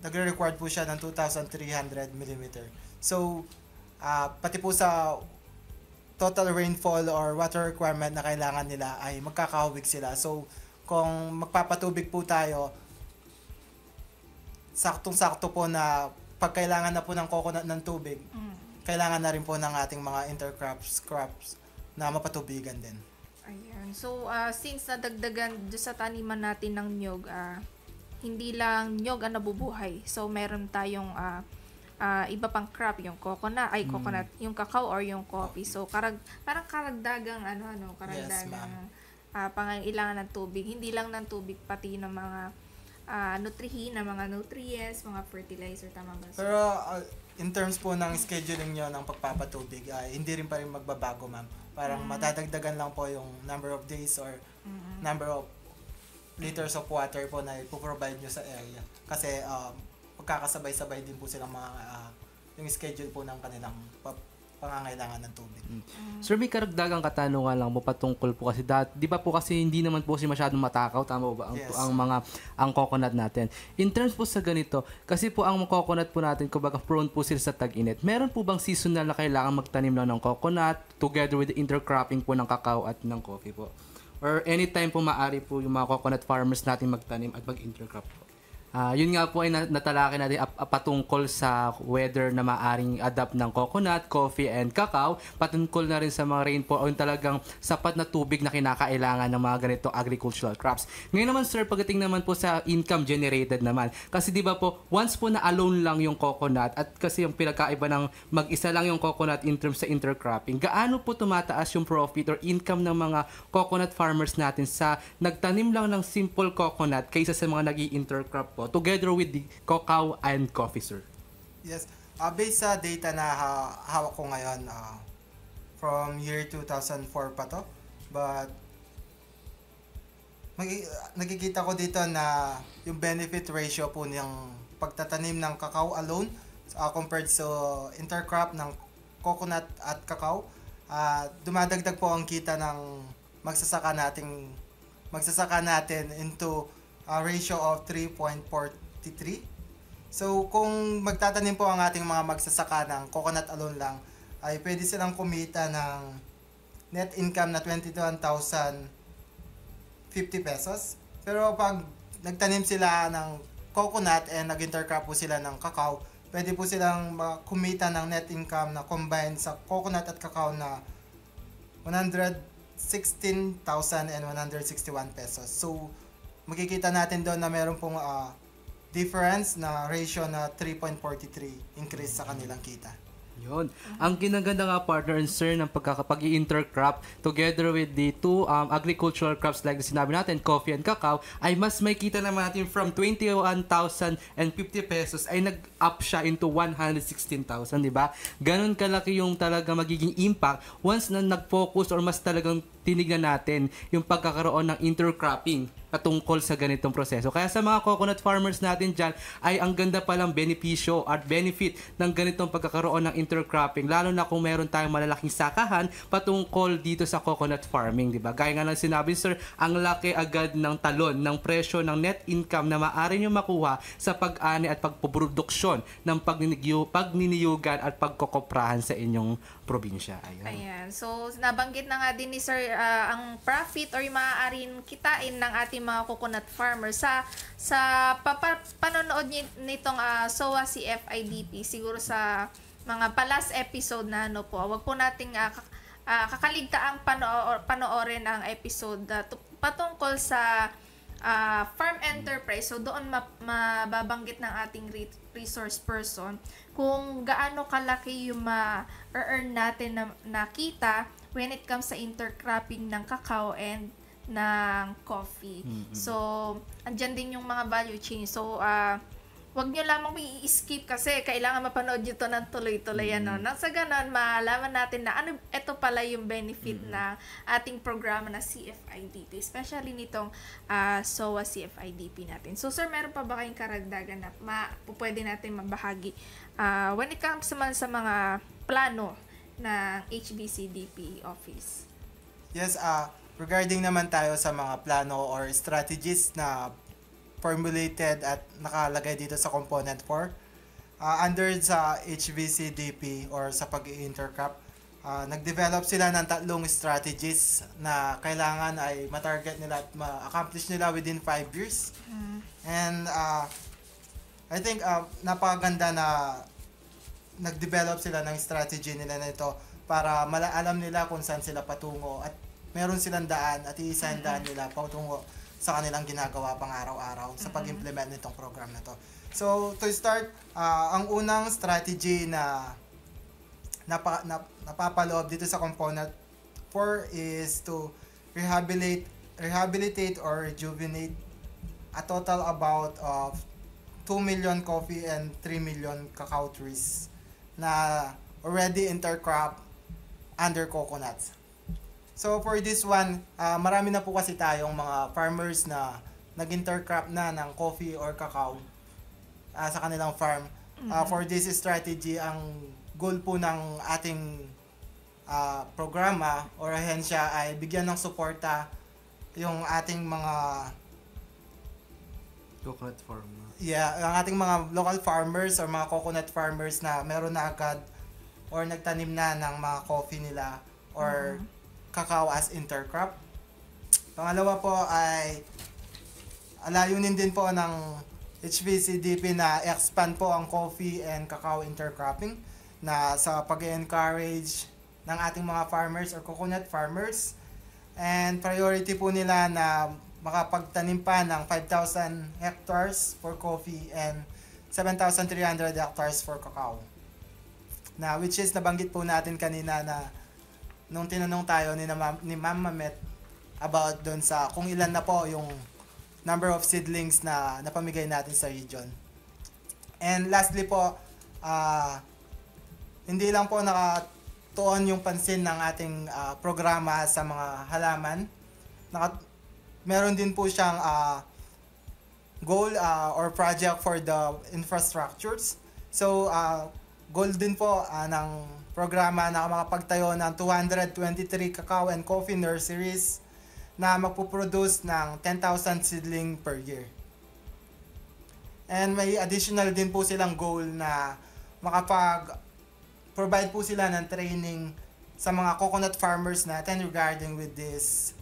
nagre-required po siya ng 2,300 millimeter. So, pati po sa total rainfall or water requirement na kailangan nila ay magkakahawig sila. So, kung magpapatubig po tayo, saktong-sakto po na pagkailangan na po ng coconut ng tubig, kailangan na rin po ng ating mga intercrops na mapatubigan din. Ayan. So, since nadagdagan doon sa taniman natin ng nyog, hindi lang nyog ang nabubuhay. So, meron tayong iba pang crop, yung coconut, yung cacao or yung coffee. So, parang karagdagang karagdagang pangangailangan ng tubig. Hindi lang ng tubig, pati ng mga mga nutrients, mga fertilizer, tama ba? Pero in terms po ng scheduling nyo ng pagpapatubig, hindi rin pa rin magbabago, ma'am. Parang matadagdagan lang po yung number of days or number of liters of water po na ipoprovide nyo sa area. Kasi magkakasabay-sabay din po silang yung schedule po ng kanilang pangangailangan ng tubig. Sir, may karagdagang katanungan lang mo patungkol po kasi di ba po kasi hindi naman po kasi masyadong matakaw, tama ba Yes. ang coconut natin. In terms po sa ganito, kasi po ang coconut po natin kumbaga prone po sila sa tag-init. Meron po bang seasonal na kailangan magtanim lang ng coconut together with the intercropping po ng cacao at ng coffee po? Or anytime po maaari po yung mga coconut farmers natin magtanim at mag-intercrop po? Yun nga po ay natalaki natin patungkol sa weather na maaring adapt ng coconut, coffee, and cacao. Patungkol na rin sa mga rainfall o yung talagang sapat na tubig na kinakailangan ng mga ganito agricultural crops. Ngayon naman sir, pagdating naman po sa income generated naman. Kasi di ba po, once po na alone lang yung coconut at kasi yung pinagkaiba ng mag-isa lang yung coconut in terms sa intercropping, gaano po tumataas yung profit or income ng mga coconut farmers natin sa nagtanim lang ng simple coconut kaysa sa mga nag-i-intercrop po together with the cacao and coffee, sir? Yes. Based sa data na hawak ko ngayon, from year 2004 pa to, but nakikita ko dito na yung benefit ratio po ng pagtatanim ng cacao alone compared sa intercrop ng coconut at cacao, dumadagdag po ang kita ng magsasaka natin into a ratio of 3.43. So, kung magtatanim po ang ating mga magsasaka ng coconut alone lang, ay pwede silang kumita ng net income na 21,050 pesos. Pero pag nagtanim sila ng coconut and nag-intercrop po sila ng cacao, pwede po silang kumita ng net income na combined sa coconut at cacao na 116,161 pesos. So, makikita natin doon na meron pong difference na ratio na 3.43 increase sa kanilang kita. Yun. Ang kinaganda nga partner and sir ng pag-i-intercrop together with the two agricultural crops like sinabi natin, coffee and cacao, ay mas may kita naman natin from 21,050 pesos ay nag-up siya into 116,000, di ba? Ganon kalaki yung talaga magiging impact once na nag-focus or mas talagang tinignan natin yung pagkakaroon ng intercropping patungkol sa ganitong proseso. Kaya sa mga coconut farmers natin dyan, ay ang ganda palang benepisyo at benefit ng ganitong pagkakaroon ng intercropping, lalo na kung meron tayong malalaking sakahan patungkol dito sa coconut farming, di ba? Gaya nga ng sinabi, sir, ang laki agad ng talon, ng presyo ng net income na maaari nyo makuha sa pag-ani at pagpuproduksyon ng pagniniyugan at pagkokoprahan sa inyong probinsya. Ayan. So, nabanggit na nga din ni Sir ang profit or yung maaaring kitain ng ating mga coconut farmers sa panonood nitong SOA CFIDP, siguro sa mga palas episode na wag po nating kakaligtaang panoorin ang episode patungkol sa farm enterprise. So doon mababanggit ng ating resource person kung gaano kalaki yung ma-earn natin na kita when it comes sa intercropping ng cacao and ng coffee. So, andyan din yung mga value chain. So, wag nyo lamang i-skip kasi kailangan mapanood nyo to ng tuloy-tuloy. Nang sa ganon, malaman natin na ito pala yung benefit na ating programa na CFIDP, especially nitong SOA CFIDP natin. So, sir, meron pa ba kayong karagdagan na pwede natin mabahagi when it comes naman sa mga plano ng HBCDP office? Yes, regarding naman tayo sa mga plano or strategies na formulated at nakalagay dito sa component 4, under sa HBCDP or sa pag-i-intercrop, nag-develop sila ng 3 strategies na kailangan ay matarget nila at ma-accomplish nila within 5 years. And I think napakaganda na nag-develop sila ng strategy nila nito para alam nila kung saan sila patungo at meron silang daan at iisahin daan nila patungo sa kanilang ginagawa pang araw-araw sa pag-implement nitong program na to. So, to start, ang unang strategy na napapaloob dito sa component 4 is to rehabilitate or rejuvenate a total about of 2 million coffee and 3 million cacao trees na already intercrop under coconuts. So for this one, marami na po kasi tayong mga farmers na nag-intercrop na ng coffee or cacao sa kanilang farm. For this strategy, ang goal po ng ating programa or ahensya ay bigyan ng suporta yung ating mga coconut farmer. ang ating mga local farmers or mga coconut farmers na meron na agad or nagtanim na ng mga coffee nila or cacao as intercrop. Pangalawa po ay layunin din po ng HBCDP na expand po ang coffee and cacao intercropping na sa pag-encourage ng ating mga farmers or coconut farmers. And priority po nila na makapagtanim pa ng 5,000 hectares for coffee and 7,300 hectares for cacao. Na which is nabanggit po natin kanina na nung tinanong tayo ni Ma'am Mamet about doon sa kung ilan na po yung number of seedlings na napamigay natin sa region. And lastly po, hindi lang po nakatuon yung pansin ng ating programa sa mga halaman. Meron din po siyang goal or project for the infrastructures. So, goal din po ng programa na makapagtayo ng 223 cacao and coffee nurseries na magpuproduce ng 10,000 seedling per year. And may additional din po silang goal na makapag-provide po sila ng training sa mga coconut farmers natin regarding with this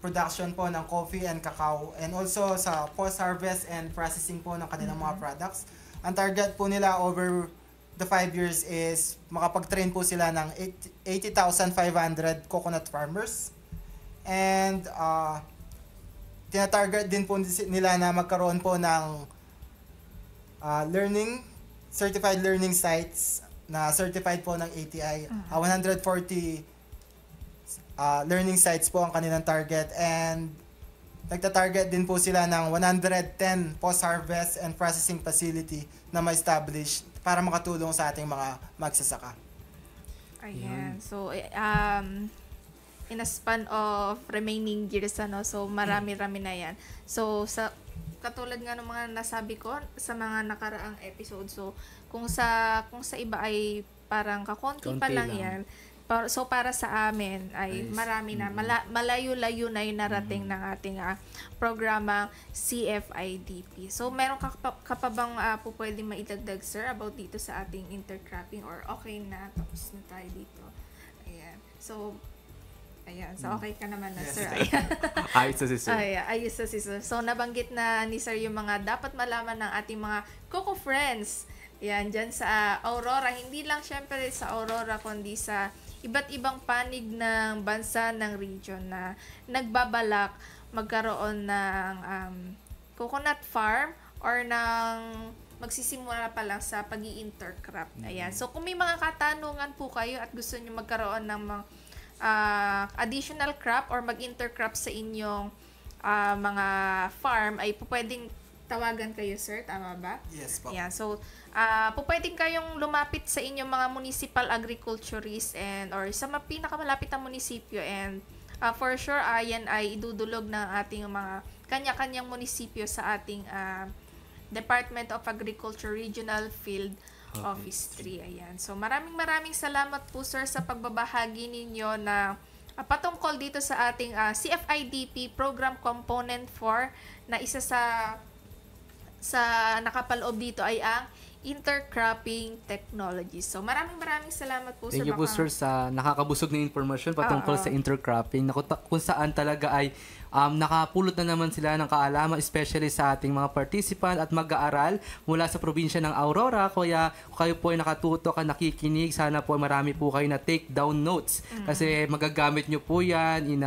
production po ng coffee and cacao and also sa post-harvest and processing po ng kanilang mga products Ang target po nila over the 5 years is makapag-train po sila ng 80,500 coconut farmers. And tinatarget din po nila na magkaroon po ng certified learning sites na certified po ng ATI. 140 learning sites po ang kanilang target, and nagta-target din po sila ng 110 post-harvest and processing facility na ma-establish para makatulong sa ating mga magsasaka. Ayan. So, in a span of remaining years, so marami-rami na yan. So, katulad nga ng mga nasabi ko sa mga nakaraang episode, so kung sa iba ay parang kakonti pa lang yan. So para sa amin ay marami na, malayo-layo na yung narating ng ating programa CFIDP. So meron ka pa bang po pwede maidagdag, sir, about dito sa ating intercropping, or okay na, tapos na tayo dito? Ayan. So okay ka naman na, sir. Ayos na si sir. Ayos na si sir. So nabanggit na ni sir yung mga dapat malaman ng ating mga Coco Friends. Yan, dyan sa Aurora. Hindi lang syempre sa Aurora, kundi sa iba't ibang panig ng bansa, ng region na nagbabalak magkaroon ng coconut farm or ng magsisimula pa lang sa pag-i-intercrop. Ayan. So kung may mga katanungan po kayo at gusto niyo magkaroon ng mga additional crop or mag-intercrop sa inyong mga farm, ay pwedeng tawagan kayo, sir. Tama ba? Yes po. Ayan. So, pwedeng kayong lumapit sa inyong mga municipal agriculturists or sa pinakamalapit na munisipyo, and for sure, yan ay idudulog ng ating mga kanya-kanyang munisipyo sa ating Department of Agriculture Regional Field Office 3. Ayan. So, maraming salamat po, sir, sa pagbabahagi ninyo na patungkol dito sa ating CFIDP Program Component 4 na isa sa nakapaloob dito ay ang intercropping technology. So, maraming salamat po, sir. Thank you po, sir, sa nakakabusog na informasyon patungkol sa intercropping, na kung saan talaga ay nakapulot na naman sila ng kaalaman, especially sa ating mga participant at mag-aaral mula sa probinsya ng Aurora. Kaya kayo po ay nakatutok at nakikinig, sana po marami po kayo na take down notes, kasi magagamit nyo po yan in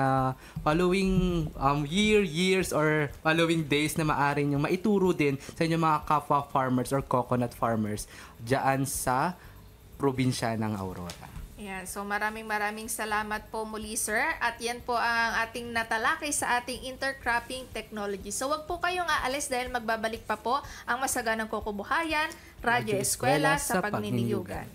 following years or following days na maaari nyo maituro din sa inyong mga kapwa farmers or coconut farmers dyan sa probinsya ng Aurora. Yan. So maraming salamat po muli, sir. At yan po ang ating natalakay sa ating intercropping technology. So wag po kayong aalis dahil magbabalik pa po ang Masaganang Kukubuhayan, Radyo Eskwela sa Pagniniyugan.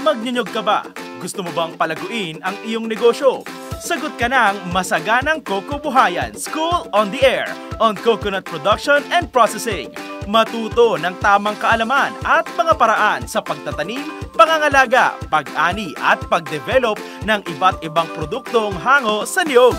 Magninyog ka ba? Gusto mo bang palaguin ang iyong negosyo? Sagot ka ng Masaganang Kukubuhayan School on the Air on Coconut Production and Processing. Matuto ng tamang kaalaman at mga paraan sa pagtatanim, pangangalaga, pag-ani at pag-develop ng iba't ibang produktong hango sa niyog.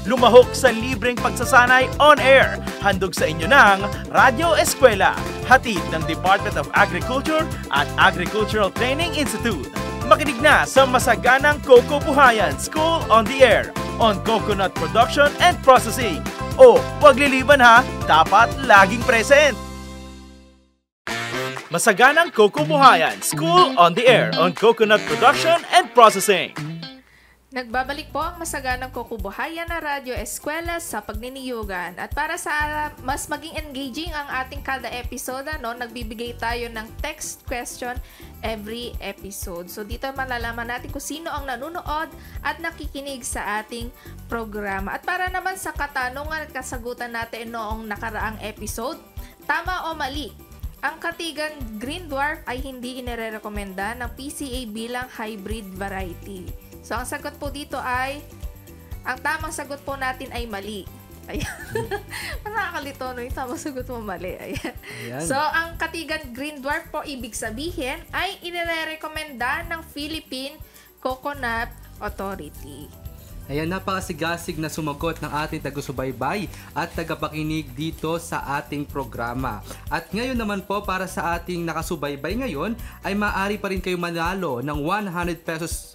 Lumahok sa libreng pagsasanay on air. Handog sa inyo ng Radyo Eskwela, hatid ng Department of Agriculture at Agricultural Training Institute. Makinig na sa Masaganang Kukubuhayan School on the Air on Coconut Production and Processing. O, huwag liliban ha, dapat laging present! Masaganang Kukubuhayan School on the Air on Coconut Production and Processing. Nagbabalik po ang Masaganang Kukubuhayan na Radyo Eskwela sa Pagniniyugan. At para sa mas maging engaging ang ating kada episode, nagbibigay tayo ng text question every episode. So dito malalaman natin kung sino ang nanonood at nakikinig sa ating programa. At para naman sa katanungan at kasagutan natin noong nakaraang episode, tama o mali? Ang katigang green dwarf ay hindi inirekomenda ng PCA bilang hybrid variety. So, ang sagot po dito ay, ang tamang sagot po natin ay mali. Ayan. Nakakalito, no? Yung tamang sagot mo mali. Ayan. So, ang katigang green dwarf po, ibig sabihin, ay inirekomenda ng Philippine Coconut Authority. Ayan, napakasigasig na sumagot ng ating taga-subaybay at tagapakinig dito sa ating programa. At ngayon naman po, para sa ating nakasubaybay ngayon, ay maaari pa rin kayo manalo ng 100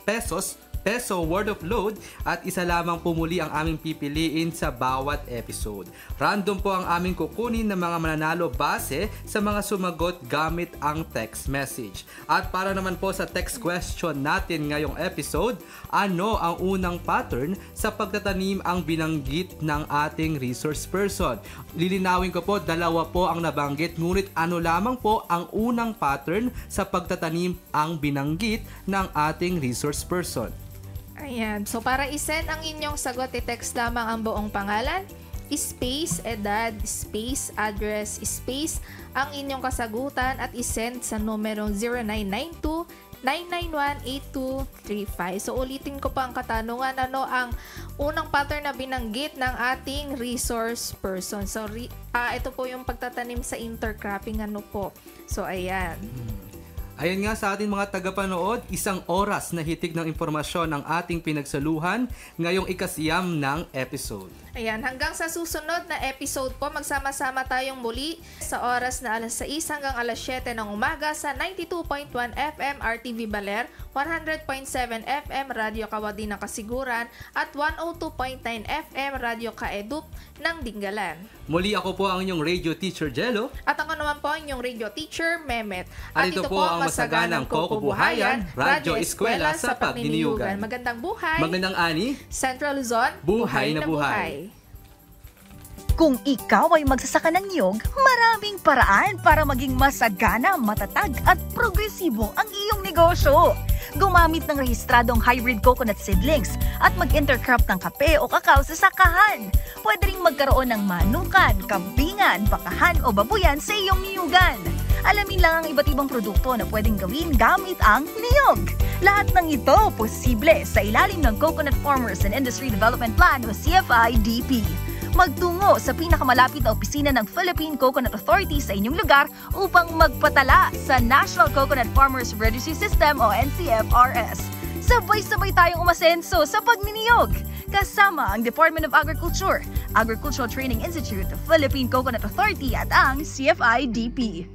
pesos peso worth of load at isa lamang po muli ang aming pipiliin sa bawat episode. Random po ang aming kukunin ng mga mananalo base sa mga sumagot gamit ang text message. At para naman po sa text question natin ngayong episode, ano ang unang pattern sa pagtatanim ang binanggit ng ating resource person? Lilinawin ko po, dalawa po ang nabanggit, ngunit ano lamang po ang unang pattern sa pagtatanim ang binanggit ng ating resource person? Ayan. So, para isend ang inyong sagot, i-text lamang ang buong pangalan, space, edad, space, address, space, ang inyong kasagutan at isend sa numero 0992-991-8235. So, ulitin ko pa ang katanungan, ano ang unang pattern na binanggit ng ating resource person? So, ito po yung pagtatanim sa intercropping, ano po. So, ayan. Ayan nga sa ating mga tagapanood, 1 oras na hitik ng impormasyon ang ating pinagsaluhan ngayong ikasiyam ng episode. Ayan, hanggang sa susunod na episode po, magsama-sama tayong muli sa oras na alas 6 hanggang alas 7 ng umaga sa 92.1 FM RTV Baler, 100.7 FM Radyo Kawadi ng Kasiguran at 102.9 FM Radyo Kaedup ng Dingalan. Muli ako po ang inyong radio teacher Jello. At ako naman po ang inyong radio teacher Mehmet. At ito po ang masaganang Kokobuhayan, Radyo Eskwela sa Pagniniyugan. Magandang buhay. Magandang ani. Central Luzon, Buhay na buhay. Kung ikaw ay magsasaka ng niyog, maraming paraan para maging masagana, matatag at progresibo ang iyong negosyo. Gumamit ng rehistradong hybrid coconut seedlings at mag-intercrop ng kape o kakao sa sakahan. Pwede ring magkaroon ng manukan, kambingan, bakahan o babuyan sa iyong niyugan. Alamin lang ang iba't ibang produkto na pwedeng gawin gamit ang niyog. Lahat ng ito posible sa ilalim ng Coconut Farmers and Industry Development Plan o CFI-DP. Magtungo sa pinakamalapit na opisina ng Philippine Coconut Authority sa inyong lugar upang magpatala sa National Coconut Farmers Registry System o NCFRS. Sabay-sabay tayong umasenso sa pagniniyog. Kasama ang Department of Agriculture, Agricultural Training Institute, Philippine Coconut Authority at ang CFI-DP.